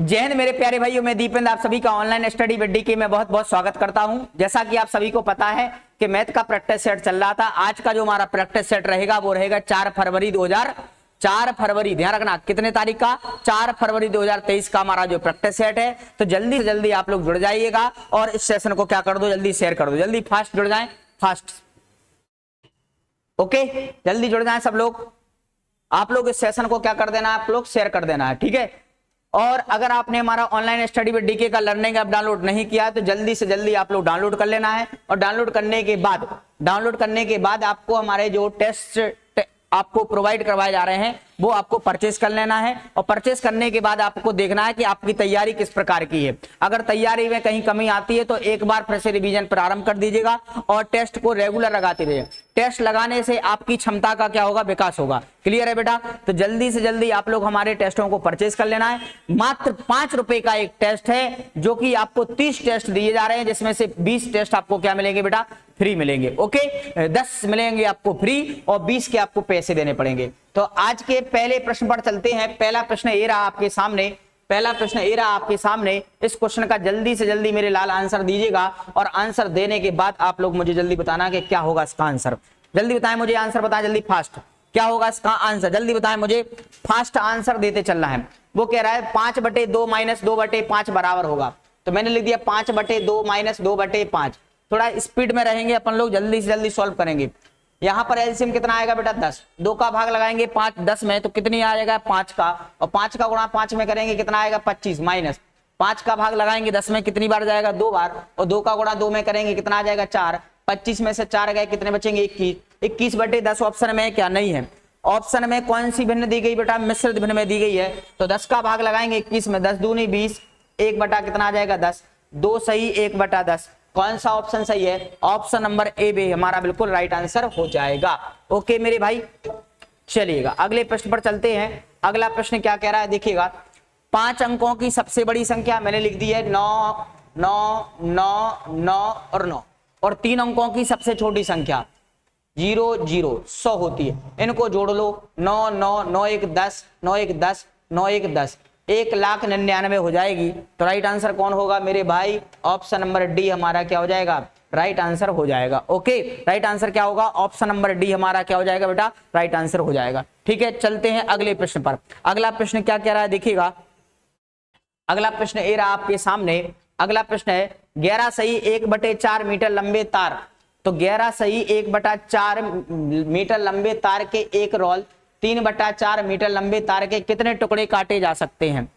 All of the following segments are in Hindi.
जय हिंद मेरे प्यारे भाइयों, मैं दीपेंद्र आप सभी का ऑनलाइन स्टडी विद डीके में बहुत बहुत स्वागत करता हूं। जैसा कि आप सभी को पता है कि मैथ का प्रैक्टिस सेट चल रहा था। आज का जो हमारा प्रैक्टिस सेट रहेगा वो रहेगा 4 फरवरी, ध्यान रखना कितने तारीख का, 4 फरवरी 2023 का हमारा जो प्रैक्टिस सेट है। तो जल्दी से जल्दी आप लोग जुड़ जाइएगा और इस सेशन को क्या कर दो, जल्दी शेयर कर दो, जल्दी फास्ट जुड़ जाए, फास्ट। ओके, जल्दी जुड़ जाए सब लोग। आप लोग इस सेशन को क्या कर देना है, आप लोग शेयर कर देना है, ठीक है। और अगर आपने हमारा ऑनलाइन स्टडी विद डीके का लर्निंग ऐप डाउनलोड नहीं किया तो जल्दी से जल्दी आप लोग डाउनलोड कर लेना है। और डाउनलोड करने के बाद आपको हमारे जो टेस्ट आपको प्रोवाइड करवाए जा रहे हैं वो आपको परचेस कर लेना है। और परचेस करने के बाद आपको देखना है कि आपकी तैयारी किस प्रकार की है। अगर तैयारी में कहीं कमी आती है तो एक बार फिर से रिवीजन प्रारंभ कर दीजिएगा और टेस्ट को रेगुलर लगाते रहिए। टेस्ट लगाने से आपकी क्षमता का क्या होगा, विकास होगा। क्लियर है बेटा? तो जल्दी से जल्दी आप लोग हमारे टेस्टों को परचेस कर लेना है। मात्र 5 रुपए का एक टेस्ट है जो कि आपको 30 टेस्ट दिए जा रहे हैं, जिसमें से 20 टेस्ट आपको क्या मिलेंगे बेटा, फ्री मिलेंगे। ओके, 10 मिलेंगे आपको फ्री और 20 के आपको पैसे देने पड़ेंगे। तो आज के पहले प्रश्न पर चलते हैं। पहला प्रश्न ये रहा आपके सामने। इस क्वेश्चन का जल्दी से जल्दी मेरे लाल आंसर दीजिएगा और आंसर देने के बाद आप लोग मुझे जल्दी बताना कि क्या होगा इसका आंसर। जल्दी बताएं मुझे, आंसर बताएं जल्दी, फास्ट। क्या होगा इसका आंसर, जल्दी बताएं मुझे, फास्ट आंसर देते चलना है। वो कह रहा है 5/2 - 2/5 बराबर होगा। तो मैंने लिख दिया 5/2 - 2/5। थोड़ा स्पीड में रहेंगे अपन लोग, जल्दी से जल्दी सॉल्व करेंगे। यहां पर एलसीएम कितना आएगा बेटा, 10। 2 का भाग लगाएंगे 5 10 में तो कितनी आएगा, 5 का। और 5 का गुणा 5 में करेंगे कितना आएगा, 25। माइनस 5 का भाग लगाएंगे 10 में कितनी बार जाएगा, 2 बार। और 2 का गुणा 2 में करेंगे कितना आ जाएगा, 4। 25 में से 4 गए, कितने बचेंगे, 21। 21/10 ऑप्शन में क्या नहीं है। ऑप्शन में कौन सी भिन्न दी गई बेटा, मिश्रित भिन्न में दी गई है। तो 10 का भाग लगाएंगे 21 में, 10 दूनी 20, 1 बटा कितना आ जाएगा, 10। 2 सही, 1/10। कौन सा ऑप्शन सही है, ऑप्शन नंबर ए बी हमारा बिल्कुल राइट आंसर हो जाएगा। ओके मेरे भाई, चलिएगा अगले प्रश्न पर चलते हैं। अगला प्रश्न क्या कह रहा है, देखिएगा। 5 अंकों की सबसे बड़ी संख्या मैंने लिख दी है 9 9 9 9 और 9। और 3 अंकों की सबसे छोटी संख्या 0 0 100 होती है। इनको जोड़ लो, 9 9 9 1 10 9 1 10 9 1 10, 1,99,000 हो जाएगी। तो राइट आंसर कौन होगा मेरे भाई, ऑप्शन नंबर डी हमारा क्या हो जाएगा, राइट आंसर हो जाएगा। ओके, राइट आंसर क्या होगा, ऑप्शन नंबर डी हमारा क्या हो जाएगा बेटा, राइट आंसर हो जाएगा। ठीक है, चलते हैं अगले प्रश्न पर। अगला प्रश्न क्या कह रहा है, देखिएगा। अगला प्रश्न ये रहा आपके सामने। अगला प्रश्न है 11 सही 1/4 मीटर लंबे तार। तो 11 सही 1/4 मीटर लंबे तार के एक रोल 3/4 मीटर लंबे तार के कितने टुकड़े काटे जा सकते हैं।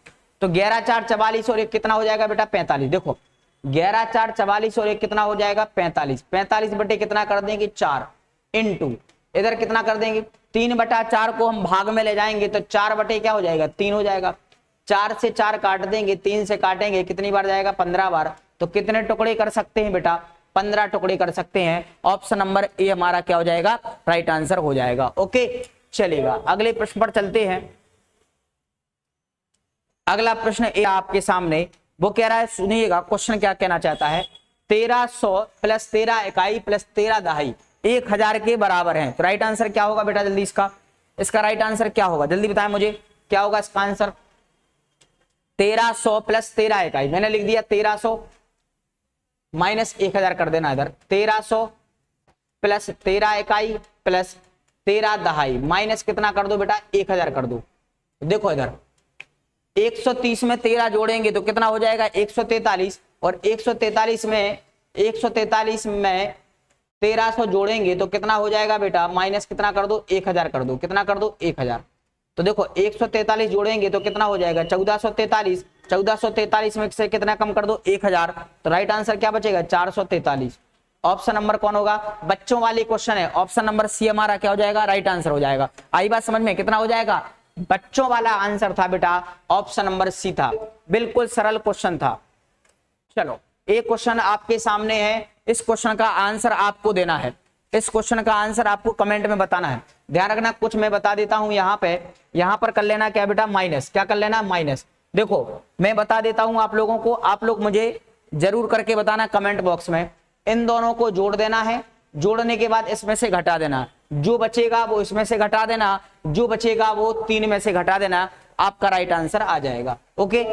तो 11 4 44 और 1 कितना हो जाएगा बेटा, 45। देखो 11 4 44 और 1 कितना हो जाएगा, 45। 45 बटे कितना कर देंगे, 4 इंटू इधर कितना कर देंगे, 3/4 को हम भाग में ले जाएंगे तो 4 बटे क्या हो जाएगा, 3 हो जाएगा। 4 से 4 काट देंगे, 3 से काटेंगे, कितनी बार जाएगा, 15 बार। तो कितने टुकड़े कर सकते हैं बेटा, 15 टुकड़े कर सकते हैं। ऑप्शन नंबर ए हमारा क्या हो जाएगा, राइट आंसर हो जाएगा। ओके, चलेगा अगले प्रश्न पर चलते हैं। अगला प्रश्न ए आपके सामने। वो कह रहा है, सुनिएगा क्वेश्चन क्या कहना चाहता है। 1300 + 13 इकाई + 13 दहाई 1000 के बराबर है। तो राइट आंसर क्या होगा बेटा, जल्दी इसका राइट आंसर क्या होगा, जल्दी बताएं मुझे, क्या होगा इसका आंसर। 1300 + 13 इकाई मैंने लिख दिया 1300 माइनस 1000 कर देना इधर। 1300 + 13 इकाई + 13 दहाई माइनस कितना कर दो बेटा, 1000 कर दो। देखो इधर 130 में 13 जोड़ेंगे तो कितना हो जाएगा, 143। और 143 में 1300 जोड़ेंगे तो कितना हो जाएगा बेटा, माइनस कितना कर दो, 1000 कर दो। कितना कर दो, 1000। तो देखो 143 जोड़ेंगे तो कितना हो जाएगा, 1443। 1443 में से कितना कम कर दो, 1000। तो राइट आंसर क्या बचेगा, 443। ऑप्शन नंबर कौन होगा, बच्चों वाली क्वेश्चन है, ऑप्शन नंबर सी हमारा क्या हो जाएगा, राइट आंसर हो जाएगा। आई बात समझ में, कितना हो जाएगा, बच्चों वाला आंसर था बेटा, ऑप्शन नंबर सी था। बिल्कुल सरल क्वेश्चन था। चलो एक क्वेश्चन आपके सामने है, इस क्वेश्चन का आंसर आपको देना है। इस क्वेश्चन का आंसर आपको कमेंट में बताना है। ध्यान रखना, कुछ मैं बता देता हूं यहां पर कर लेना क्या बेटा, माइनस। क्या कर लेना, माइनस। देखो मैं बता देता हूं आप लोगों को, आप लोग मुझे जरूर करके बताना कमेंट बॉक्स में। इन दोनों को जोड़ देना है, जोड़ने के बाद इसमें से घटा देना, जो बचेगा वो इसमें से घटा देना, जो बचेगा वो 3 में से घटा देना, आपका राइट आंसर आ जाएगा। ओके,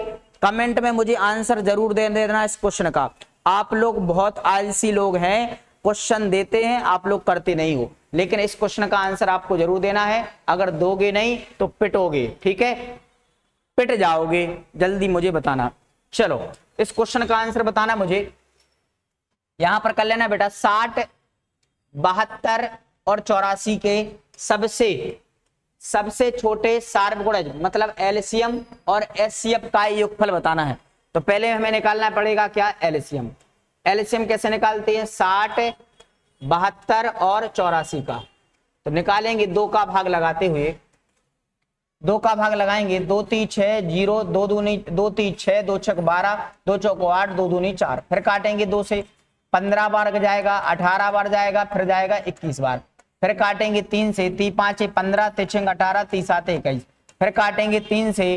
कमेंट में मुझे आंसर जरूर दे देना इस क्वेश्चन का। आप लोग बहुत आलसी लोग हैं, क्वेश्चन देते हैं आप लोग करते नहीं हो, लेकिन इस क्वेश्चन का आंसर आपको जरूर देना है। अगर दोगे नहीं तो पिटोगे, ठीक है, पिट जाओगे। जल्दी मुझे बताना। चलो इस क्वेश्चन का आंसर बताना मुझे। यहां पर कर लेना बेटा 60, 72 और 84 के सबसे छोटे सार्वगुणज मतलब एलसीएम और एचसीएफ का योगफल बताना है। तो पहले हमें निकालना पड़ेगा क्या, एलसीएम। एलसीएम कैसे निकालते हैं, 60, 72 और 84 का। तो निकालेंगे 2 का भाग लगाते हुए, 2 का भाग लगाएंगे, 2 3 6 0, 2 दूनी 2 3 6, 2 छक 12, 2 चौक 8, 2 दूनी 4। फिर काटेंगे 2 से, 15 बार जाएगा, 18 बार जाएगा, फिर जाएगा 21 बार। फिर काटेंगे 3 से, 3 5 15, 3 6 18, 3 7 21। फिर काटेंगे 3 से,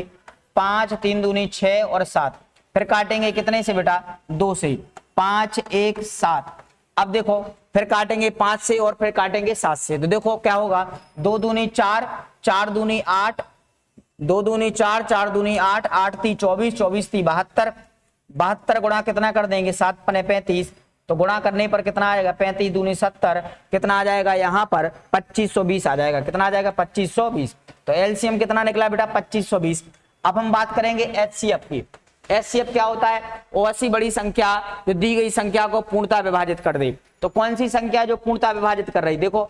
5 3 दूनी 6 और 7। फिर काटेंगे कितने से बेटा, 2 से, 5 1 7। अब देखो फिर काटेंगे 5 से और फिर काटेंगे 7 से। तो देखो क्या होगा, 2 दूनी 4, 4 दूनी 8, 2 दूनी 4, 4 दूनी 8, 8 ती 24, 24 ती 72, 72 गुणा कितना कर देंगे, 7 पने 35। तो गुणा करने पर कितना आएगा, 35 दूनी 70, कितना आ जाएगा यहाँ पर 2520 आ जाएगा। कितना आ जाएगा, 2520। तो एलसीएम कितना निकला बेटा, 2520। अब हम बात करेंगे एचसीएफ की। एचसीएफ क्या होता है, वो ऐसी बड़ी संख्या जो दी गई संख्या को पूर्णतः विभाजित कर दे। तो कौन सी संख्या जो पूर्णतः विभाजित कर रही, देखो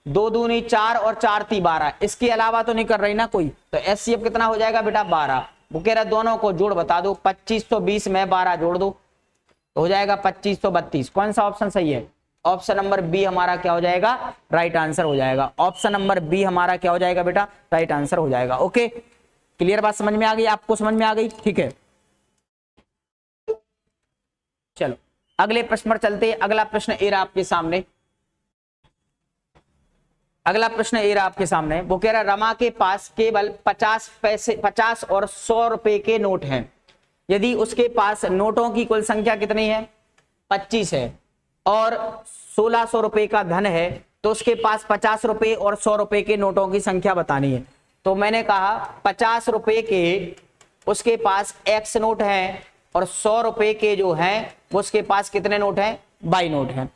2 दूनी 4 और 4 ती 12, इसके अलावा तो नहीं कर रही ना कोई। तो एचसीएफ कितना हो जाएगा बेटा, 12। वो कह रहा दोनों को जोड़ बता दो, 2520 में 12 जोड़ दो तो हो जाएगा 2532। कौन सा ऑप्शन सही है, ऑप्शन नंबर बी हमारा क्या हो जाएगा, राइट आंसर हो जाएगा। ऑप्शन नंबर बी हमारा क्या हो जाएगा बेटा, राइट आंसर हो जाएगा। ओके, क्लियर बात समझ में आ गई, आपको समझ में आ गई, ठीक है। चलो अगले प्रश्न पर चलते हैं। अगला प्रश्न ए रहा आपके सामने। अगला प्रश्न ए रहा आपके सामने। वो कह रहा रमा के पास केवल 50 पैसे, 50 और 100 रुपए के नोट हैं। यदि उसके पास नोटों की कुल संख्या कितनी है, 25 है, और 1600 रुपए का धन है, तो उसके पास 50 रुपए और 100 रुपए के नोटों की संख्या बतानी है। तो मैंने कहा 50 रुपए के उसके पास एक्स नोट है और 100 रुपए के जो हैं वो उसके पास कितने नोट हैं, बाई नोट हैं।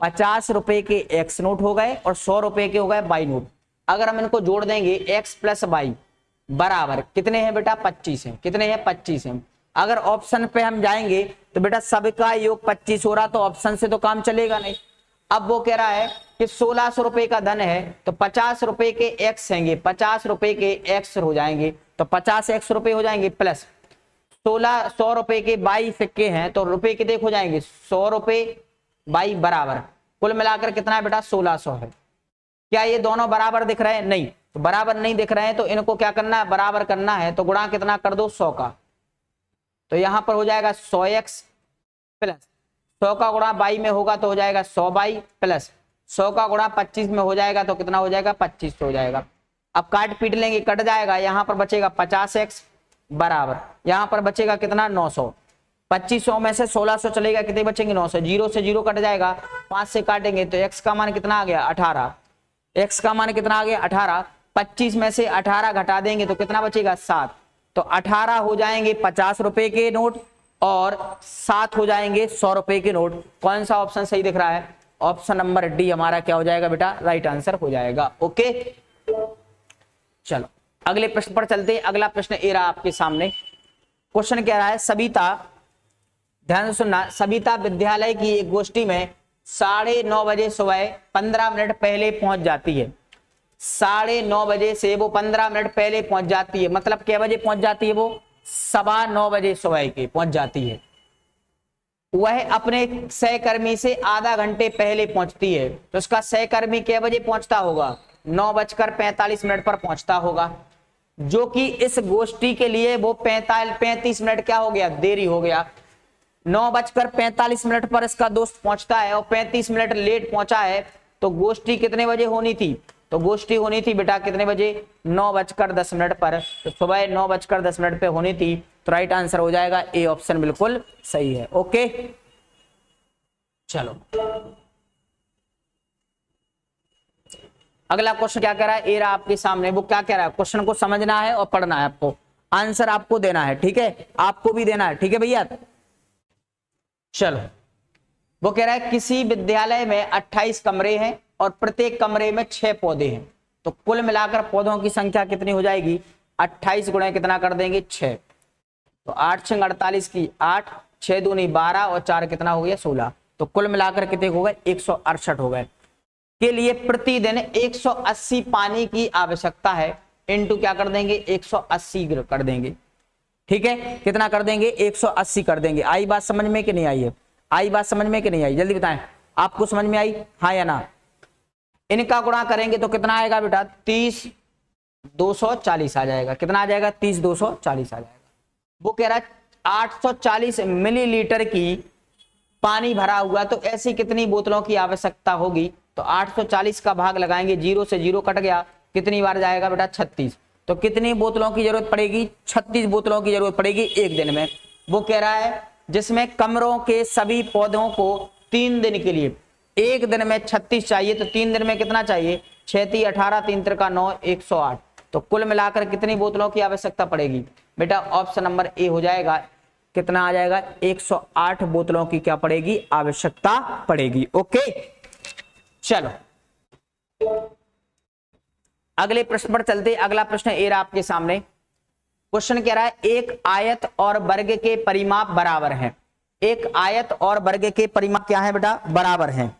50 रुपए के एक्स नोट हो गए और 100 रुपए के हो गए बाई नोट। अगर हम इनको जोड़ देंगे एक्स प्लस बाई बराबर कितने हैं बेटा, 25 हैं। कितने हैं, 25 हैं। अगर ऑप्शन पे हम जाएंगे तो बेटा सबका योग 25 हो रहा, तो ऑप्शन से तो काम चलेगा नहीं। अब वो कह रहा है कि 1600 रुपए का धन है, तो 50 रुपए के एक्स हैंगे, 50 रुपए के एक्स हो जाएंगे, तो 50 एक्स रुपए हो जाएंगे, प्लस 100 रुपए के 22 सिक्के हैं, तो रुपए कितने हो जाएंगे, 100 रुपए बाई बराबर कुल मिलाकर कितना है बेटा, 1600 है। क्या ये दोनों बराबर दिख रहे हैं, नहीं, तो बराबर नहीं दिख रहे हैं, तो इनको क्या करना है, बराबर करना है। तो गुणा कितना कर दो, 100 का। तो यहां पर हो जाएगा 100x प्लस 100 का गुणा बाई में होगा तो हो जाएगा 100 बाई, प्लस 100 का गुणा 25 में हो जाएगा तो कितना हो जाएगा, 25 हो जाएगा। अब काट पीट लेंगे, कट जाएगा, यहां पर बचेगा 50x बराबर, यहां पर बचेगा कितना, 900। 2500 में से 1600 चलेगा, कितने बचेंगे, 900। 0 से 0 कट जाएगा, 5 से काटेंगे तो x का मान कितना आ गया, 18। x का मान कितना आ गया, 18। 25 में से 18 घटा देंगे तो कितना बचेगा, 7। तो 18 हो जाएंगे 50 रुपए के नोट और 7 हो जाएंगे 100 रुपए के नोट। कौन सा ऑप्शन सही दिख रहा है, ऑप्शन नंबर डी हमारा क्या हो जाएगा बेटा, राइट आंसर हो जाएगा। ओके, चलो अगले प्रश्न पर चलते हैं। अगला प्रश्न ए रहा आपके सामने। क्वेश्चन कह रहा है सविता, ध्यान से सुनना, सविता विद्यालय की एक गोष्ठी में 9:30 बजे सुबह 15 मिनट पहले पहुंच जाती है। 9:30 बजे से वो 15 मिनट पहले पहुंच जाती है, मतलब क्या बजे पहुंच जाती है, वो 9:15 बजे सुबह के पहुंच जाती है। वह अपने सहकर्मी से आधा घंटे पहले पहुंचती है, तो उसका सहकर्मी क्या बजे पहुंचता होगा, 9:45 पर पहुंचता होगा, जो कि इस गोष्ठी के लिए वो 35 मिनट क्या हो गया, देरी हो गया। 9:45 पर इसका दोस्त पहुंचता है और 35 मिनट लेट पहुंचा है, तो गोष्ठी कितने बजे होनी थी, तो गोष्ठी होनी थी बेटा कितने बजे, 9:10 पर। तो सुबह 9:10 पे होनी थी, तो राइट आंसर हो जाएगा ए ऑप्शन बिल्कुल सही है। ओके, चलो अगला क्वेश्चन क्या कह रहा है, ए रहा आपके सामने। वो क्या कह रहा है, क्वेश्चन को समझना है और पढ़ना है आपको। आंसर आपको देना है, ठीक है, आपको भी देना है, ठीक है भैया। चलो, वो कह रहा है किसी विद्यालय में 28 कमरे हैं और प्रत्येक कमरे में 6 पौधे हैं, तो कुल मिलाकर पौधों की संख्या कितनी हो जाएगी? 28 गुणे कितना कर देंगे? 6। तो 8 6 48 की 8, 6 दूनी 12 और 4 कितना हो गया? 16। तो कुल मिलाकर कितने हो गए? 168 हो गए। के लिए प्रतिदिन 180 पानी की आवश्यकता है, इनटू क्या कर देंगे? 180 कर देंगे, ठीक है। कितना कर देंगे? 180 कर देंगे। आई बात समझ में कि नहीं आई है? आई बात समझ में कि नहीं आई? जल्दी बताएं, आपको समझ में आई, हाँ या ना? इनका गुणा करेंगे तो कितना आएगा बेटा? 30 240 आ जाएगा। कितना आ जाएगा? 30 240 आ जाएगा। वो कह रहा है 840 मिलीलीटर की पानी भरा हुआ, तो ऐसी कितनी बोतलों की आवश्यकता होगी? तो 840 का भाग लगाएंगे, 0 से 0 कट गया, कितनी बार जाएगा बेटा? 36। तो कितनी बोतलों की जरूरत पड़ेगी? 36 बोतलों की जरूरत पड़ेगी एक दिन में। वो कह रहा है जिसमें कमरों के सभी पौधों को 3 दिन के लिए, एक दिन में 36 चाहिए, तो 3 दिन में कितना चाहिए? 6 × 18 3 × 9 108। तो कुल मिलाकर कितनी बोतलों की आवश्यकता पड़ेगी बेटा? ऑप्शन नंबर ए हो जाएगा। कितना आ जाएगा? 108 बोतलों की क्या पड़ेगी? आवश्यकता पड़ेगी। ओके, चलो अगले प्रश्न पर चलते। अगला प्रश्न ए रहा आपके सामने। क्वेश्चन कह रहा है एक आयत और वर्ग के परिमाप बराबर हैं। एक आयत और वर्ग के परिमाप क्या है बेटा? बराबर हैं,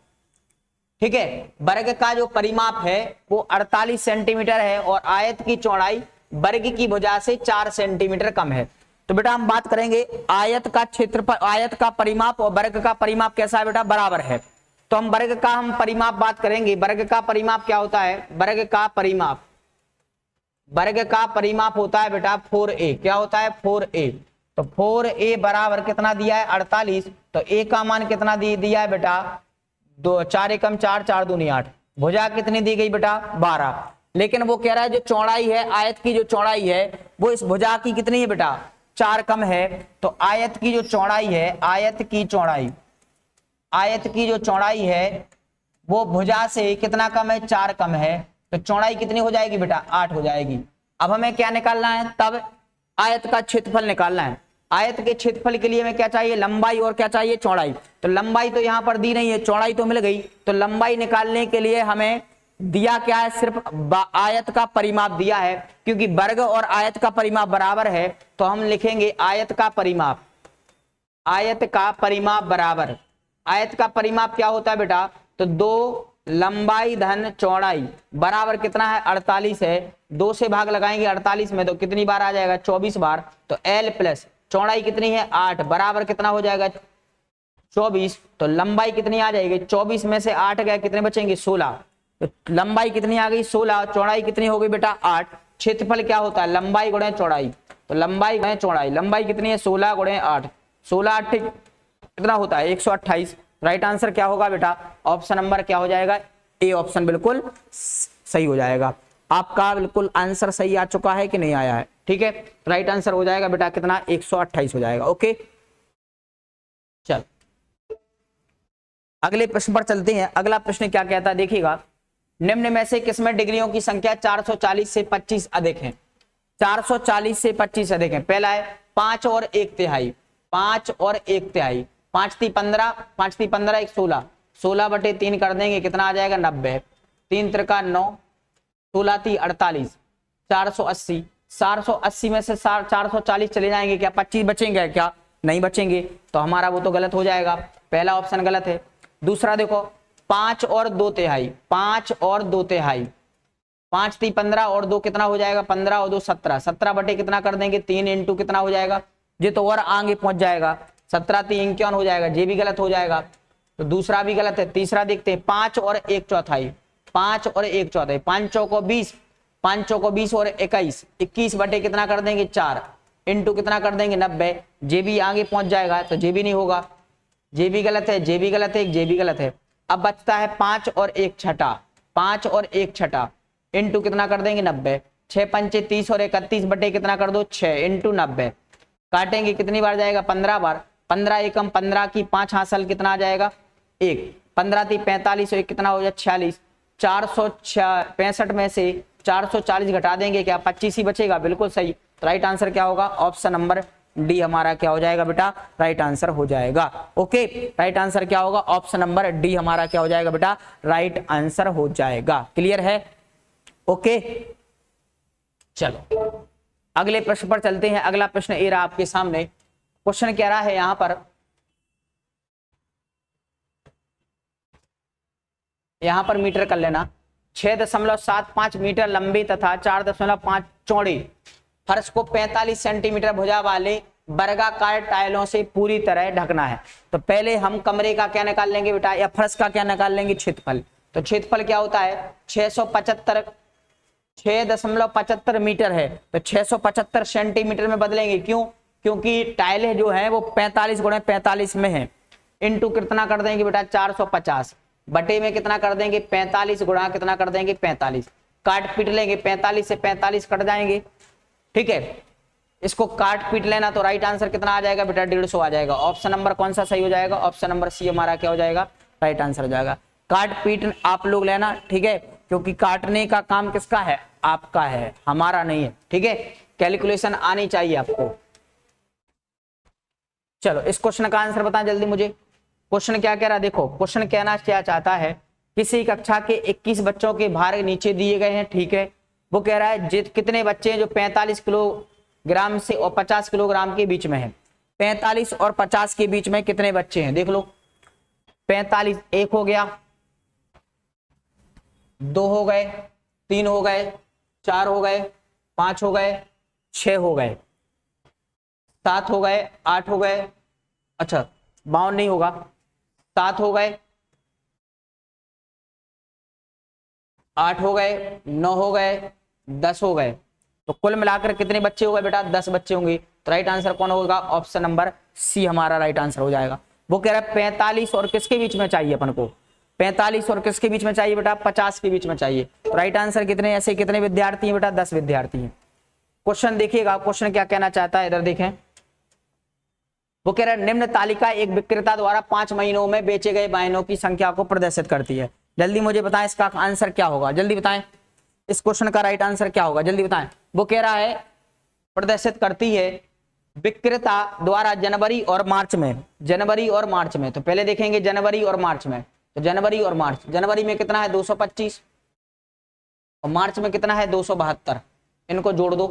ठीक है। वर्ग का जो परिमाप है वो 48 सेंटीमीटर है और आयत की चौड़ाई वर्ग की भुजा से 4 सेंटीमीटर कम है। तो बेटा हम बात करेंगे आयत का क्षेत्रफल, आयत का परिमाप और वर्ग का परिमाप कैसा है बेटा? बराबर है। तो हम वर्ग का परिमाप बात करेंगे। वर्ग का परिमाप क्या होता है? वर्ग का परिमाप होता है बेटा 4a। क्या होता है? 4a। तो 4a बराबर कितना दिया है? 48। तो a का मान कितना दिया है बेटा? 2 4 एकम 4 4 दूनी 8। भुजा कितनी दी गई बेटा? 12। लेकिन वो कह रहा है जो चौड़ाई है, आयत की जो चौड़ाई है वो इस भुजा की कितनी है बेटा? 4 कम है। तो आयत की जो चौड़ाई है, आयत की जो चौड़ाई है वो भुजा से कितना कम है? 4 कम है। तो चौड़ाई कितनी हो जाएगी बेटा? 8 हो जाएगी। अब हमें क्या निकालना है? तब आयत का क्षेत्रफल निकालना है। आयत के क्षेत्रफल के लिए हमें क्या चाहिए? लंबाई और क्या चाहिए? चौड़ाई। तो लंबाई तो यहां पर दी नहीं है, चौड़ाई तो मिल गई। तो लंबाई निकालने के लिए हमें दिया क्या है? सिर्फ आयत का परिमाप दिया है। क्योंकि वर्ग और आयत का परिमाप बराबर है तो हम लिखेंगे आयत का परिमाप बराबर। आयत का परिमाप क्या होता है बेटा? तो 2 लंबाई धन चौड़ाई बराबर कितना है? 48 है। 2 से भाग लगाएंगे 48 में तो कितनी बार आ जाएगा? 24 बार। तो l प्लस चौड़ाई कितनी है? 8 बराबर कितना हो जाएगा? 24। तो लंबाई कितनी आ जाएगी? 24 में से 8 गए, कितने बचेंगे? 16। तो लंबाई कितनी आ गई? 16। चौड़ाई कितनी हो गई बेटा? 8। क्षेत्रफल क्या होता है? लंबाई गुणे चौड़ाई। तो लंबाई गुणे चौड़ाई, लंबाई कितनी है? 16 गुणे 8। 16 8 कितना होता है? 128। राइट आंसर क्या होगा बेटा? ऑप्शन नंबर क्या हो जाएगा? ए ऑप्शन बिल्कुल सही हो जाएगा। आपका बिल्कुल आंसर सही आ चुका है कि नहीं आया है? ठीक है, राइट आंसर हो जाएगा बेटा कितना? 128 हो जाएगा। ओके, चल अगले प्रश्न पर चलते हैं। अगला प्रश्न क्या कहता है देखिएगा। निम्न में से किसमें डिग्रियों की संख्या 440 से 25 अधिक है? 440 से 25 अधिक है। पहला है 5 और 1/3। 5 और 1/3। 5 × 15, 5 × 15 1 16। 16/3 कर देंगे, कितना आ जाएगा? 90। 3 × 9, 16 × 48, 480। 480 में से 440 चले जाएंगे, क्या 25 बचेंगे? क्या नहीं बचेंगे। तो हमारा वो तो गलत हो जाएगा, पहला ऑप्शन गलत है। दूसरा देखो 5 और 2/3। 5 और 2/3। 5 × 15 और 2 कितना हो जाएगा? 15 और 2 17। 17 बटे कितना कर देंगे? 3 इंटू कितना हो जाएगा? ये तो और आगे पहुंच जाएगा। 17 × 3 51 हो जाएगा। ये भी गलत हो जाएगा, तो दूसरा भी गलत है। तीसरा देखते हैं 5 और 1/4। 5 और 1/4। 5 चौको 20, 5 चौको 20 और 21। 21 बटे कितना कर देंगे? 4 इंटू कितना कर देंगे? 90। ये भी आगे पहुंच जाएगा, तो ये भी नहीं होगा। ये भी गलत है, ये भी गलत है, ये भी गलत है। अब बचता है 5 और 1/6। 5 और 1/6 इंटू कितना कर देंगे? 90। 6 × 5 = 30 और 31 बटे कितना कर दो? 6 इंटू 90। काटेंगे कितनी बार जाएगा? 15 बार। 15 एकम 15 की 5 हासिल कितना आ जाएगा? 1। 15 × 3 = 45 और 1 कितना हो जाए? 46। 465 में से 440 घटा देंगे, क्या 25 ही बचेगा? बिल्कुल सही। तो राइट आंसर क्या होगा, ऑप्शन नंबर डी हमारा क्या हो जाएगा बेटा, राइट आंसर हो जाएगा। ओके, राइट आंसर क्या होगा, ऑप्शन नंबर डी हमारा क्या हो जाएगा बेटा, राइट आंसर हो जाएगा। क्लियर है? ओके, चलो अगले प्रश्न पर चलते हैं। अगला प्रश्न ये रहा आपके सामने। क्वेश्चन कह रहा है यहां पर, मीटर कर लेना, 6.75 मीटर लंबी तथा 4.5 चौड़ी फर्श को 45 सेंटीमीटर भुजा वाले वर्गाकार टाइलों से पूरी तरह ढकना है। तो पहले हम कमरे का क्या निकाल लेंगे बेटा, या फर्श का क्या निकाल लेंगे, क्षेत्रफल। तो क्षेत्रफल क्या होता है, 6.75 मीटर है, तो 675 सेंटीमीटर में बदलेंगे। क्यों? क्योंकि टाइलें जो है वो 45 गुणे 45 में है। इंटू कितना कर देंगे बेटा, 450 बटे में कितना कर देंगे, 45 गुणा कितना कर देंगे, 45। काट पीट लेंगे, 45 से 45 कट जाएंगे। ठीक है, इसको काट पीट लेना तो राइट आंसर कितना आ जाएगा बेटा, 150 आ जाएगा। ऑप्शन नंबर कौन सा सही हो जाएगा, ऑप्शन नंबर सी हमारा क्या हो जाएगा, राइट आंसर हो जाएगा। काट पीट आप लोग लेना, ठीक है, क्योंकि काटने का काम किसका है, आपका है, हमारा नहीं है। ठीक है, कैलकुलेशन आनी चाहिए आपको। चलो इस क्वेश्चन का आंसर बताएं जल्दी मुझे। क्वेश्चन क्या कह रहा है, देखो क्वेश्चन कहना क्या चाहता है, किसी कक्षा के 21 बच्चों के भार नीचे दिए गए हैं। ठीक है, वो कह रहा है कितने बच्चे हैं जो 45 किलोग्राम से और 50 किलोग्राम के बीच में है। 45 और 50 के बीच में कितने बच्चे हैं, देख लो। 45 एक हो गया, 2 हो गए, 3 हो गए, 4 हो गए, 5 हो गए, 6 हो गए, 7 हो गए, 8 हो गए, अच्छा 52 नहीं होगा, 7 हो गए, 8 हो गए, 9 हो गए, 10 हो गए। तो कुल मिलाकर कितने बच्चे हो गए बेटा, 10 बच्चे होंगे। तो राइट आंसर कौन होगा, ऑप्शन नंबर सी हमारा राइट आंसर हो जाएगा। वो कह रहा है 45 और किसके बीच में चाहिए अपन को, 45 और किसके बीच में चाहिए बेटा, 50 के बीच में चाहिए। तो राइट आंसर कितने, ऐसे कितने विद्यार्थी हैं बेटा, 10 विद्यार्थी हैं। क्वेश्चन देखिएगा, क्वेश्चन क्या कहना चाहता है, इधर देखें। वो कह रहा है निम्न तालिका एक विक्रेता द्वारा 5 महीनों में बेचे गए वाहनों की संख्या को प्रदर्शित करती है। जल्दी मुझे बताएं इसका आंसर क्या होगा, जल्दी बताएं इस क्वेश्चन का राइट आंसर क्या होगा, जल्दी बताएं। वो कह रहा है प्रदर्शित करती है विक्रेता द्वारा जनवरी और मार्च में, जनवरी और मार्च में। तो पहले देखेंगे जनवरी और मार्च में। तो जनवरी और मार्च, जनवरी में कितना है 225 और मार्च में कितना है 272। इनको जोड़ दो,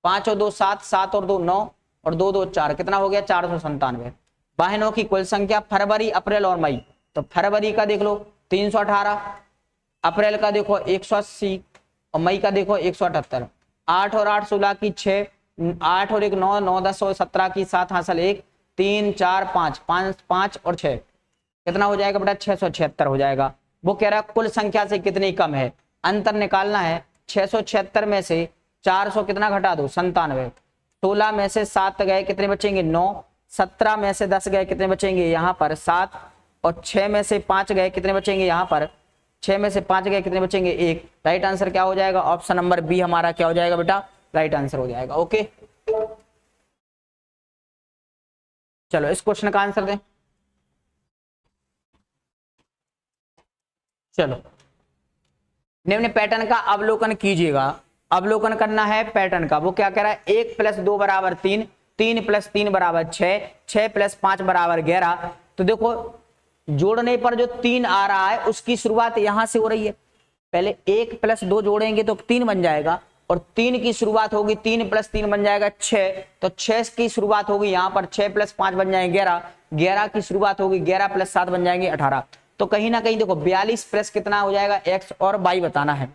5 और 2 7, 7 और 2 9 और 2 2 4, कितना हो गया 497। वाहनों की कुल संख्या फरवरी अप्रैल और मई। तो फरवरी का देख लो 318, अप्रैल का देखो 180 और मई का देखो 178। 8 और 8 16 की 6, 8 और 1 9, 9 10 और 17 की 7 हासिल 1, 3 4 5, 5 और 6 कितना हो जाएगा बेटा 676 हो जाएगा। वो कह रहा है कुल संख्या से कितनी कम है, अंतर निकालना है। 676 में से 400 कितना घटा दो 97, 16 में से 7 गए कितने बचेंगे 9, 17 में से 10 गए कितने बचेंगे यहाँ पर 7 और 6 में से 5 गए कितने बचेंगे यहाँ पर 6 में से 5 गए कितने बचेंगे 1। राइट आंसर क्या हो जाएगा, ऑप्शन नंबर बी हमारा क्या हो जाएगा बेटा, राइट आंसर हो जाएगा। ओके, चलो इस क्वेश्चन का आंसर दें। चलो निम्न पैटर्न का अवलोकन कीजिएगा। अवलोकन करना है पैटर्न का। वो क्या कह रहा है 1 + 2 = 3, 3 + 3 = 6, 6 + 5 = 11। तो देखो जोड़ने पर जो 3 आ रहा है उसकी शुरुआत यहां से हो रही है। पहले 1 + 2 जोड़ेंगे तो 3 बन जाएगा और 3 की शुरुआत होगी, 3 + 3 बन जाएगा 6। तो 6 की शुरुआत होगी यहाँ पर, 6 + 5 बन जाएंगे 11, 11 की शुरुआत होगी, 11 + 7 बन जाएंगे 18। तो कहीं ना कहीं देखो 42 प्लस कितना हो जाएगा x और y बताना है।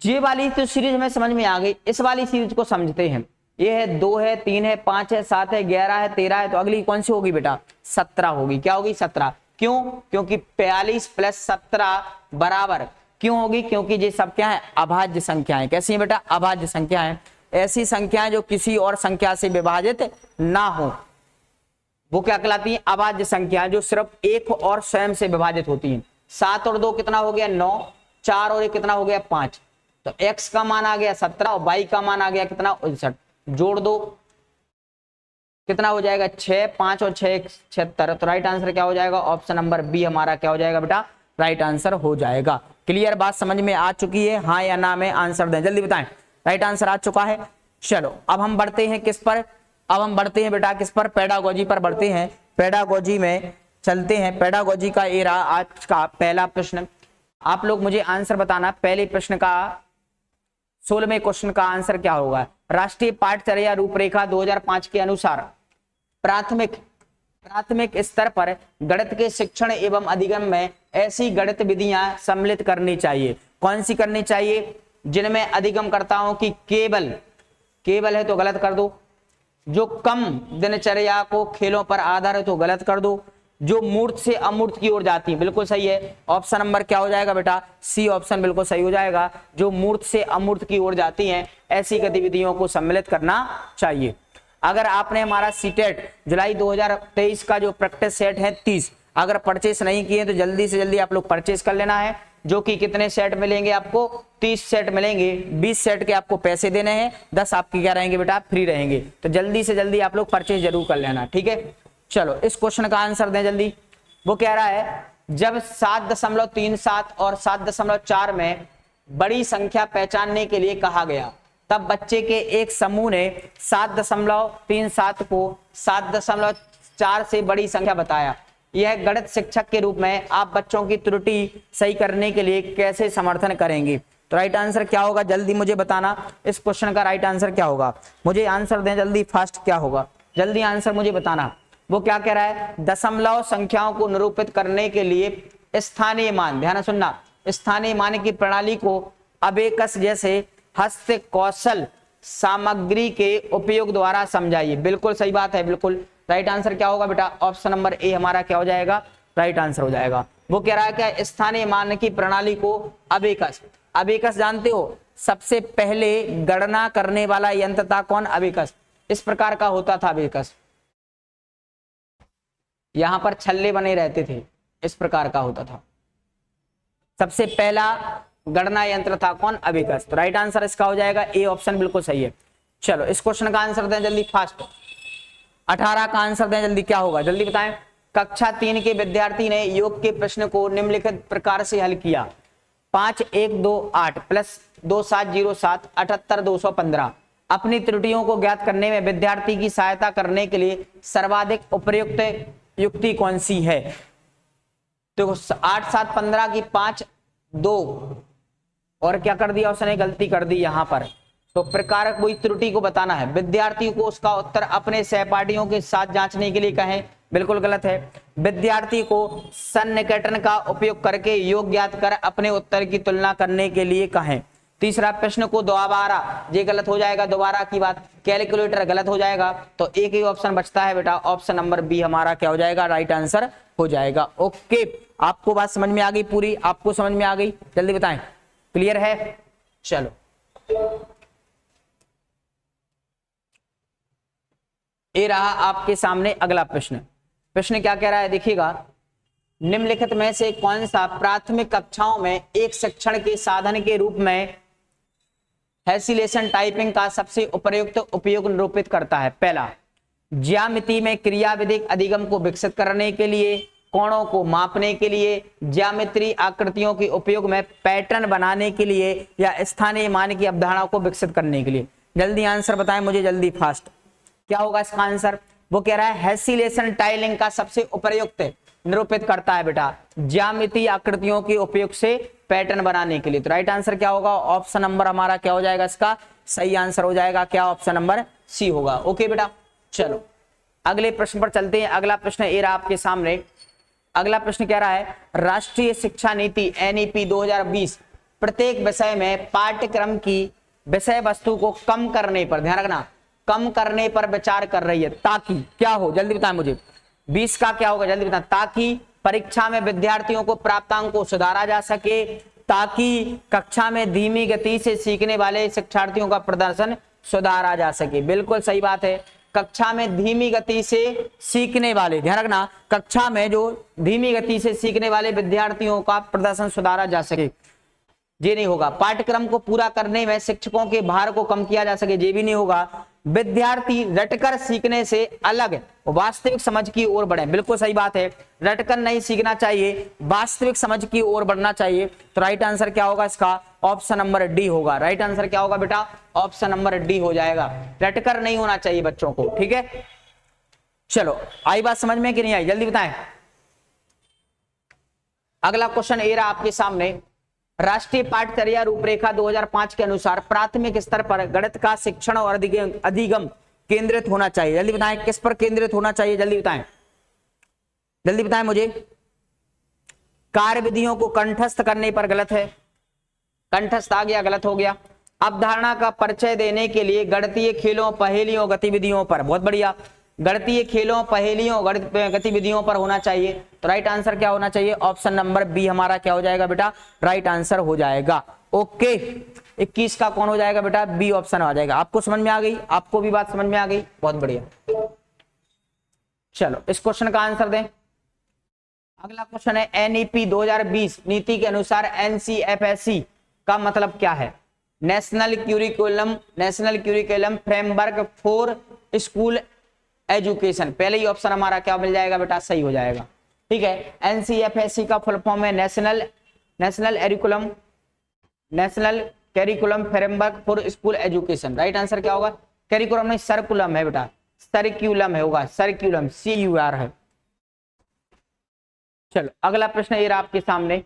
ये वाली तो सीरीज में समझ में आ गई, इस वाली सीरीज को समझते हैं। ये है 2 है, 3 है, 5 है, 7 है, 11 है, 13 है। तो अगली कौन सी होगी बेटा 17 होगी। क्या होगी 17। क्यों, क्योंकि 42 + 17 बराबर क्यों होगी, क्योंकि ये सब क्या है अभाज्य संख्याएं। कैसी है बेटा अभाज्य संख्याएं, ऐसी संख्याएं जो किसी और संख्या से विभाजित ना हो वो क्या कहलाती हैं अभाज्य संख्याएं, जो सिर्फ एक और स्वयं से विभाजित होती हैं। 7 और 2 कितना हो गया 9, 4 और 1 कितना हो गया 5। तो x का मान आ गया 17 और y का मान आ गया कितना 59। जोड़ दो कितना हो जाएगा 6, 5 और 6 76। तो राइट आंसर क्या हो जाएगा, ऑप्शन नंबर बी हमारा क्या हो जाएगा बेटा राइट आंसर हो जाएगा। क्लियर बात समझ में आ चुकी है, हाँ या ना में आंसर दें जल्दी बताएं। राइट आंसर आ चुका है। चलो अब हम बढ़ते हैं किस पर, अब हम बढ़ते हैं बेटा किस पर, पेडागोजी पर बढ़ते हैं। पेडागोजी में चलते हैं। पेडागोजी का ये रहा आज का पहला प्रश्न। आप लोग मुझे आंसर बताना, पहले प्रश्न का 16वें क्वेश्चन का आंसर क्या होगा। राष्ट्रीय पाठचर्या रूपरेखा 2005 के अनुसार प्राथमिक स्तर पर गणित के शिक्षण एवं अधिगम में ऐसी गणित विधियां सम्मिलित करनी चाहिए। कौन सी करनी चाहिए, जिनमें अधिगमकर्ताओं की केवल है तो गलत कर दो, जो कम दिनचर्या को खेलों पर आधारित हो गलत कर दो, जो मूर्त से अमूर्त की ओर जाती है बिल्कुल सही है। ऑप्शन नंबर क्या हो जाएगा बेटा, सी ऑप्शन बिल्कुल सही हो जाएगा। जो मूर्त से अमूर्त की ओर जाती हैं ऐसी गतिविधियों को सम्मिलित करना चाहिए। अगर आपने हमारा सीटेट जुलाई 2023 का जो प्रैक्टिस सेट है 30 अगर परचेस नहीं किए तो जल्दी से जल्दी आप लोग परचेस कर लेना है, जो कि कितने सेट मिलेंगे आपको, 30 सेट मिलेंगे। 20 सेट के आपको पैसे देने हैं, 10 आपके क्या रहेंगे बेटा, फ्री रहेंगे। तो जल्दी से जल्दी आप लोग परचेस जरूर कर लेना, ठीक है। चलो इस क्वेश्चन का आंसर दें जल्दी। वो कह रहा है जब 7.37 और 7.4 में बड़ी संख्या पहचानने के लिए कहा गया, तब बच्चे के एक समूह ने 7.37 को 7.4 से बड़ी संख्या बताया। यह गणित शिक्षक के रूप में आप बच्चों की त्रुटि सही करने के लिए कैसे समर्थन करेंगे। तो राइट आंसर क्या होगा, जल्दी मुझे बताना। इस क्वेश्चन का राइट आंसर क्या होगा, मुझे आंसर दें जल्दी, फास्ट क्या होगा, जल्दी आंसर मुझे बताना। वो क्या कह रहा है, दशमलव संख्याओं को निरूपित करने के लिए स्थानीय मान, ध्यान सुनना, स्थानीय मान की प्रणाली को अबेकस जैसे हस्त कौशल सामग्री के उपयोग द्वारा समझाइए। बिल्कुल सही बात है, बिल्कुल राइट आंसर क्या होगा बेटा, ऑप्शन नंबर ए हमारा क्या हो जाएगा, राइट आंसर हो जाएगा। वो कह रहा है क्या, स्थानीय मान की प्रणाली को अबेकस, अबेकस जानते हो सबसे पहले गणना करने वाला यंत्र था कौन, अबेकस। इस प्रकार का होता था अबेकस, यहां पर छल्ले बने रहते थे, इस प्रकार का होता था। सबसे पहला गणना यंत्र था कौन, अबेकस। तो राइट आंसर इसका हो जाएगा ए ऑप्शन बिल्कुल सही है। चलो इस क्वेश्चन का आंसर दें जल्दी, फास्ट 18 का आंसर दें जल्दी, क्या होगा जल्दी बताएं। कक्षा 3 के विद्यार्थी ने योग के प्रश्न को निम्नलिखित प्रकार से हल किया। 5128 प्लस 2707 78215। अपनी त्रुटियों को ज्ञात करने में विद्यार्थी की सहायता करने के लिए सर्वाधिक उपयुक्त युक्ति कौन सी है। तो 8 7 15 की 5 2 और क्या कर दिया उसने, गलती कर दी यहां पर। तो प्रकार कोई त्रुटि को बताना है, विद्यार्थी को उसका उत्तर अपने सहपाठियों के साथ जांचने के लिए कहें, बिल्कुल गलत है। विद्यार्थी को सन्निकटन का उपयोग करके योग ज्ञात कर अपने उत्तर की तुलना करने के लिए कहें। तीसरा प्रश्न को दोबारा, ये गलत हो जाएगा, दोबारा की बात, कैलकुलेटर गलत हो जाएगा। तो एक ही ऑप्शन बचता है बेटा, ऑप्शन नंबर बी हमारा क्या हो जाएगा, राइट आंसर हो जाएगा। ओके, आपको बात समझ में आ गई पूरी, आपको समझ में आ गई, जल्दी बताएं, क्लियर है। चलो ये रहा आपके सामने अगला प्रश्न। प्रश्न क्या कह रहा है देखिएगा, निम्नलिखित में से कौन सा प्राथमिक कक्षाओं में एक शिक्षण के साधन के रूप में हैसिलेशन टाइपिंग का सबसे उपयुक्त उपयोग निरूपित करता है। पहला, ज्यामिति में क्रियाविधिक अधिगम को विकसित करने के लिए, कोणों को मापने के लिए, ज्यामितीय आकृतियों के उपयोग में पैटर्न बनाने के लिए, या स्थानीय मान की अवधारणा को विकसित करने के लिए। जल्दी आंसर बताएं मुझे जल्दी, फास्ट क्या होगा इसका आंसर। वो कह रहा है हैसिलेशन टाइलिंग का सबसे उपयुक्त निरूपित करता है बेटा ज्यामितीय आकृतियों के उपयोग से पैटर्न बनाने के लिए। तो राइट आंसर क्या होगा, ऑप्शन नंबर हमारा क्या हो जाएगा, इसका सही आंसर हो जाएगा क्या, ऑप्शन नंबर सी होगा। ओके बेटा, चलो अगले प्रश्न पर चलते हैं। अगला प्रश्न ये रहा आपके सामने। अगला प्रश्न कह रहा है, राष्ट्रीय शिक्षा नीति एनईपी 2020 प्रत्येक विषय में पाठ्यक्रम की विषय वस्तु को कम करने पर, ध्यान रखना, कम करने पर विचार कर रही है, ताकि क्या हो, जल्दी बताएं मुझे। 20 का क्या होगा, जल्दी बताएं। ताकि परीक्षा में विद्यार्थियों को प्राप्तांक को सुधारा जा सके, ताकि कक्षा में धीमी गति से सीखने वाले शिक्षार्थियों का प्रदर्शन सुधारा जा सके। बिल्कुल सही बात है, कक्षा में धीमी गति से सीखने वाले, ध्यान रखना, कक्षा में जो धीमी गति से सीखने वाले विद्यार्थियों का प्रदर्शन सुधारा जा सके, ये नहीं होगा। पाठ्यक्रम को पूरा करने में शिक्षकों के भार को कम किया जा सके, ये भी नहीं होगा। विद्यार्थी रटकर सीखने से अलग वास्तविक समझ की ओर बढ़े। बिल्कुल सही बात है, रटकर नहीं सीखना चाहिए, वास्तविक समझ की ओर बढ़ना चाहिए। तो राइट आंसर क्या होगा इसका? ऑप्शन नंबर डी होगा। राइट आंसर क्या होगा बेटा? ऑप्शन नंबर डी हो जाएगा। रटकर नहीं होना चाहिए बच्चों को, ठीक है। चलो, आई बात समझ में कि नहीं आई? जल्दी बताएं। अगला क्वेश्चन ये रहा आपके सामने। राष्ट्रीय पाठचर्या रूपरेखा 2005 के अनुसार प्राथमिक स्तर पर गणित का शिक्षण और अधिगम केंद्रित होना चाहिए। जल्दी बताएं, किस पर केंद्रित होना चाहिए? जल्दी बताएं, जल्दी बताएं मुझे। कार्यविधियों को कंठस्थ करने पर गलत है, कंठस्थ आ गया, गलत हो गया। अवधारणा का परिचय देने के लिए गणितीय खेलों, पहेलियों, गतिविधियों पर, बहुत बढ़िया, गणितीय खेलों, पहेलियों, गतिविधियों पर होना चाहिए। तो राइट आंसर क्या होना चाहिए? ऑप्शन नंबर बी हमारा क्या हो जाएगा बेटा? राइट आंसर हो जाएगा। ओके, 21 का कौन हो जाएगा बेटा? बी ऑप्शन आ जाएगा। आपको समझ में आ गई? आपको भी बात समझ में आ गई? बहुत बढ़िया। चलो, इस क्वेश्चन का आंसर दें। अगला क्वेश्चन है, एनईपी 2020 नीति के अनुसार एनसीएफएससी का मतलब क्या है? National curriculum framework for school education. पहले ही ऑप्शन हमारा क्या मिल जाएगा बेटा? सही हो जाएगा, ठीक है। एनसीएफएससी का फुल फॉर्म है national curriculum framework for school education. Right answer क्या होगा? करिकुलम नहीं, सर्कुलम है बेटा, सर्क्यूलम है, होगा सर्क्यूलम, CUR है। चलो, अगला प्रश्न ये रहा आपके सामने।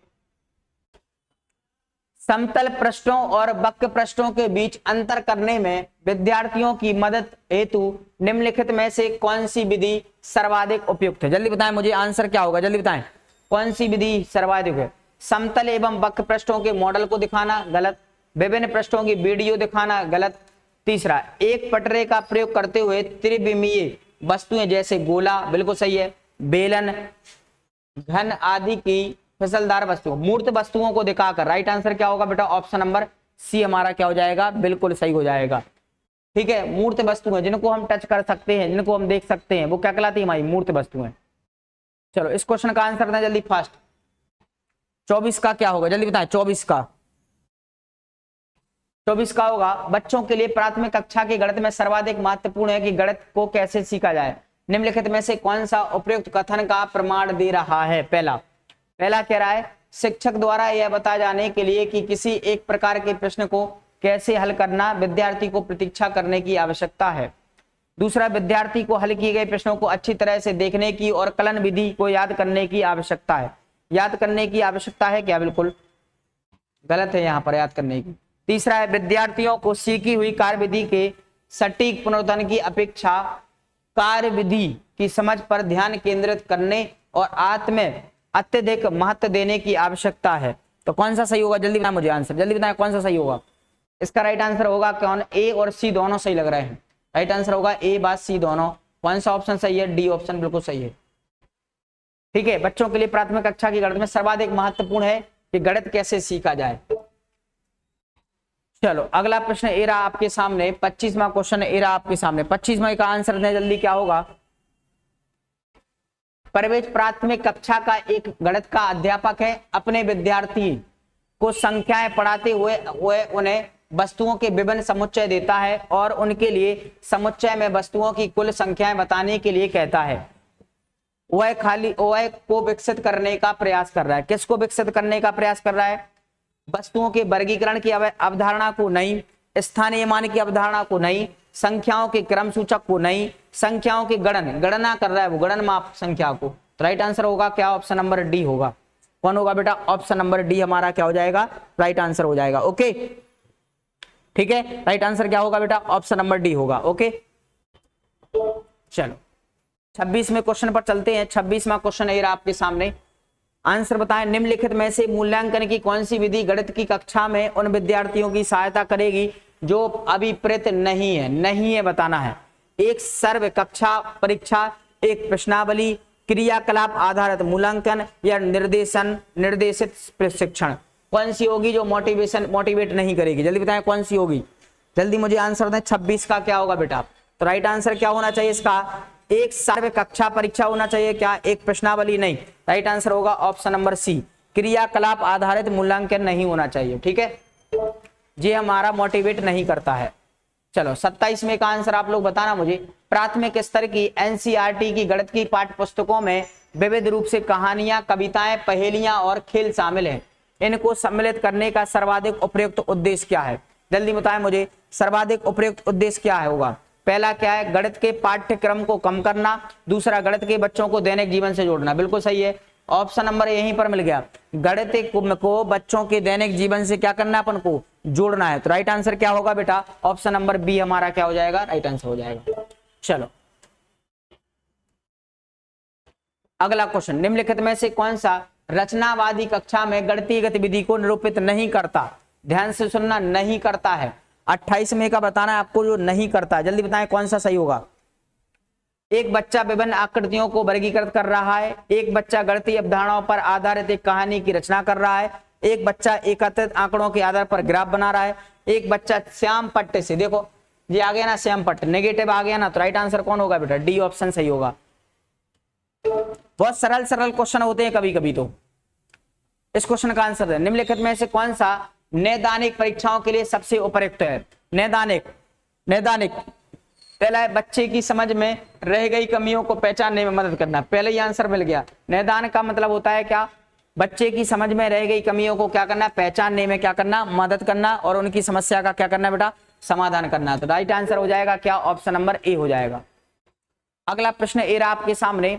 समतल पृष्ठों और वक्र पृष्ठों के बीच अंतर करने में विद्यार्थियों की मदद हेतु निम्नलिखित में से कौन सी विधि सर्वाधिक उपयुक्त है? जल्दी बताएं मुझे, आंसर क्या होगा? जल्दी बताएं, कौन सी विधि सर्वाधिक है? समतल एवं वक्र पृष्ठों के मॉडल को दिखाना, गलत। विभिन्न पृष्ठों की वीडियो दिखाना, गलत। तीसरा, एक पटरे का प्रयोग करते हुए त्रिविमीय वस्तुएं जैसे गोला, बिल्कुल सही है, बेलन, घन आदि की फिसलदार वस्तुओं, मूर्त वस्तुओं को दिखाकर। राइट आंसर क्या होगा बेटा? ऑप्शन नंबर सी हमारा क्या हो जाएगा? बिल्कुल सही हो जाएगा, ठीक है। मूर्त वस्तुएं जिनको हम टच कर सकते हैं, जिनको हम देख सकते हैं, वो क्या कहलाती है? हमारी मूर्त वस्तुएं। चलो, इस क्वेश्चन का आंसर दें जल्दी, फास्ट। 24 का क्या होगा? जल्दी बताएं। 24 का होगा, बच्चों के लिए प्राथमिक कक्षा के गणित में सर्वाधिक महत्वपूर्ण है कि गणित को कैसे सीखा जाए। निम्नलिखित में से कौन सा उपयुक्त कथन का प्रमाण दे रहा है? पहला कह रहा है, शिक्षक द्वारा यह बता जाने के लिए कि किसी एक प्रकार के प्रश्न को कैसे हल करना विद्यार्थी को प्रतीक्षा करने की आवश्यकता है। दूसरा, विद्यार्थी को हल किए गए प्रश्नों को अच्छी तरह से देखने की और कलन विधि को याद करने की आवश्यकता है। याद करने की आवश्यकता है क्या? बिल्कुल गलत है यहाँ पर, याद करने की। तीसरा है, विद्यार्थियों को सीखी हुई कार्यविधि के सटीक पुनरुत्थान की अपेक्षा कार्यविधि की समझ पर ध्यान केंद्रित करने और अत्यधिक महत्व देने की आवश्यकता है। तो कौन सा सही होगा? जल्दी बताएं मुझे आंसर, जल्दी बताएं कौन सा सही होगा। इसका राइट आंसर होगा कौन? ए और सी दोनों सही लग रहे हैं। राइट आंसर होगा ए बात सी दोनों। कौन सा ऑप्शन सही है? डी ऑप्शन बिल्कुल सही है, ठीक है। बच्चों के लिए प्राथमिक कक्षा की गणित में सर्वाधिक महत्वपूर्ण है कि गणित कैसे सीखा जाए। चलो, अगला प्रश्न ए रहा आपके सामने, 25वां क्वेश्चन ए रहा आपके सामने। 25वां का आंसर दें जल्दी, क्या होगा? प्रवेश प्राथमिक कक्षा का एक गणित का अध्यापक है, अपने विद्यार्थी को संख्याएं पढ़ाते हुए उन्हें वस्तुओं के विभिन्न समुच्चय देता है और उनके लिए समुच्चय में वस्तुओं की कुल संख्याएं बताने के लिए कहता है। वह को विकसित करने का प्रयास कर रहा है। किसको विकसित करने का प्रयास कर रहा है? वस्तुओं के वर्गीकरण की अवधारणा को नहीं, स्थानीय मान की अवधारणा को नहीं, संख्याओं के क्रम सूचक को नहीं, संख्याओं की गणना कर रहा है, वो गणन माप संख्या को। तो राइट आंसर होगा क्या? ऑप्शन नंबर डी होगा। कौन होगा बेटा? ऑप्शन नंबर डी हमारा क्या हो जाएगा? राइट आंसर हो जाएगा। ओके, ठीक है, राइट आंसर क्या होगा बेटा? ऑप्शन नंबर डी होगा। ओके, चलो 26वें क्वेश्चन पर चलते हैं। 26वां क्वेश्चन है आपके सामने। आंसर बताएं, निम्नलिखित में से मूल्यांकन की कौन सी विधि गणित की कक्षा में उन विद्यार्थियों की सहायता करेगी जो अभिप्रेत नहीं है बताना है। एक सर्व कक्षा परीक्षा, एक प्रश्नावली, क्रियाकलाप आधारित मूल्यांकन या निर्देशित प्रशिक्षण। कौन सी होगी जो मोटिवेट नहीं करेगी? जल्दी बताएं कौन सी होगी, जल्दी मुझे आंसर दें। 26 का क्या होगा बेटा? तो राइट आंसर क्या होना चाहिए इसका? एक सर्व कक्षा परीक्षा होना चाहिए क्या? एक प्रश्नावली नहीं। राइट आंसर होगा ऑप्शन नंबर सी, क्रियाकलाप आधारित मूल्यांकन नहीं होना चाहिए। ठीक है, ये हमारा मोटिवेट नहीं करता है। चलो 27वें का आंसर आप लोग बताना मुझे। प्राथमिक स्तर की एनसीईआरटी की गणित की पाठ्य पुस्तकों में विविध रूप से कहानियां, कविताएं, पहेलियां और खेल शामिल हैं। इनको सम्मिलित करने का सर्वाधिक उपयुक्त उद्देश्य क्या है? जल्दी बताएं मुझे, सर्वाधिक उपयुक्त उद्देश्य क्या है होगा? पहला क्या है? गणित के पाठ्यक्रम को कम करना। दूसरा, गणित के बच्चों को दैनिक जीवन से जोड़ना। बिल्कुल सही है, ऑप्शन नंबर यहीं पर मिल गया। गणित को बच्चों के दैनिक जीवन से क्या करना है? अपन को जोड़ना है। तो राइट आंसर क्या होगा बेटा? ऑप्शन नंबर बी हमारा क्या हो जाएगा? राइट आंसर हो जाएगा। चलो अगला क्वेश्चन, निम्नलिखित में से कौन सा रचनावादी कक्षा में गणितीय गतिविधि को निरूपित नहीं करता? ध्यान से सुनना, नहीं करता है। 28वें का बताना है आपको, जो नहीं करता है। जल्दी बताएं कौन सा सही होगा। एक बच्चा विभिन्न आकृतियों को वर्गीकृत कर रहा है। एक बच्चा गणितीय अवधारणाओं पर आधारित एक कहानी की रचना कर रहा है। एक बच्चा एकत्रित आंकड़ों के आधार पर ग्राफ बना रहा है। एक बच्चा श्याम पट्टे से, देखो ये आ गया ना, श्याम पट्टे नेगेटिव आ गया ना, तो राइट आंसर कौन होगा बेटा? डी ऑप्शन सही होगा। बहुत सरल सरल क्वेश्चन होते हैं कभी कभी। तो इस क्वेश्चन का आंसर है, निम्नलिखित में से कौन सा नैदानिक परीक्षाओं के लिए सबसे उपयुक्त है? नैदानिक पहला है, बच्चे की समझ में रह गई कमियों को पहचानने में मदद करना। पहले ही आंसर मिल गया। नैदान का मतलब होता है क्या? बच्चे की समझ में रह गई कमियों को क्या करना? पहचानने में क्या करना? मदद करना, और उनकी समस्या का क्या करना बेटा? समाधान करना। तो राइट आंसर हो जाएगा क्या? ऑप्शन नंबर ए हो जाएगा। अगला प्रश्न ए रहा आपके सामने।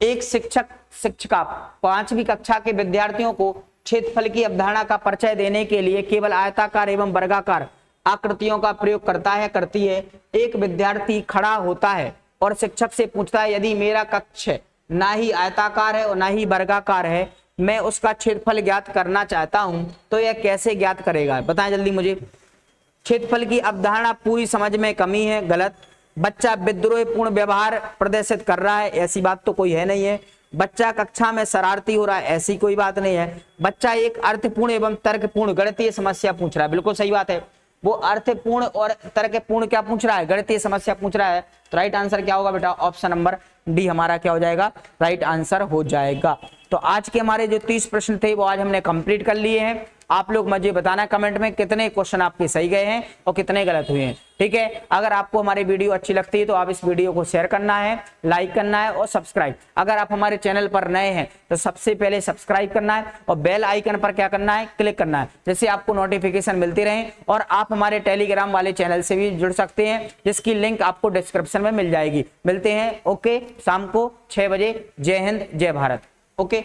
एक शिक्षिका 5वीं कक्षा के विद्यार्थियों को क्षेत्रफल की अवधारणा का परिचय देने के लिए केवल आयताकार एवं वर्गाकार आकृतियों का प्रयोग करती है। एक विद्यार्थी खड़ा होता है और शिक्षक से पूछता है, यदि मेरा कक्ष ना ही आयताकार है और ना ही वर्गाकार है, मैं उसका क्षेत्रफल ज्ञात करना चाहता हूं, तो यह कैसे ज्ञात करेगा? बताएं जल्दी मुझे। क्षेत्रफल की अवधारणा पूरी समझ में कमी है, गलत। बच्चा विद्रोहपूर्ण व्यवहार प्रदर्शित कर रहा है, ऐसी बात तो कोई है नहीं है। बच्चा कक्षा में शरारती हो रहा है, ऐसी कोई बात नहीं है। बच्चा एक अर्थपूर्ण एवं तर्कपूर्ण गणितीय समस्या पूछ रहा है, बिल्कुल सही बात है। वो अर्थपूर्ण और तर्कपूर्ण क्या पूछ रहा है? गणितीय समस्या पूछ रहा है। तो राइट आंसर क्या होगा बेटा? ऑप्शन नंबर डी हमारा क्या हो जाएगा? राइट आंसर हो जाएगा। तो आज के हमारे जो 30 प्रश्न थे वो आज हमने कंप्लीट कर लिए हैं। आप लोग मुझे बताना कमेंट में कितने क्वेश्चन आपके सही गए हैं और कितने गलत हुए हैं, ठीक है। अगर आपको हमारी वीडियो अच्छी लगती है तो आप इस वीडियो को शेयर करना है, लाइक करना है और सब्सक्राइब। अगर आप हमारे चैनल पर नए हैं तो सबसे पहले सब्सक्राइब करना है और बेल आइकन पर क्या करना है? क्लिक करना है, जिससे आपको नोटिफिकेशन मिलती रहे। और आप हमारे टेलीग्राम वाले चैनल से भी जुड़ सकते हैं, जिसकी लिंक आपको डिस्क्रिप्शन में मिल जाएगी। मिलते हैं ओके शाम को 6 बजे। जय हिंद, जय भारत। ओके।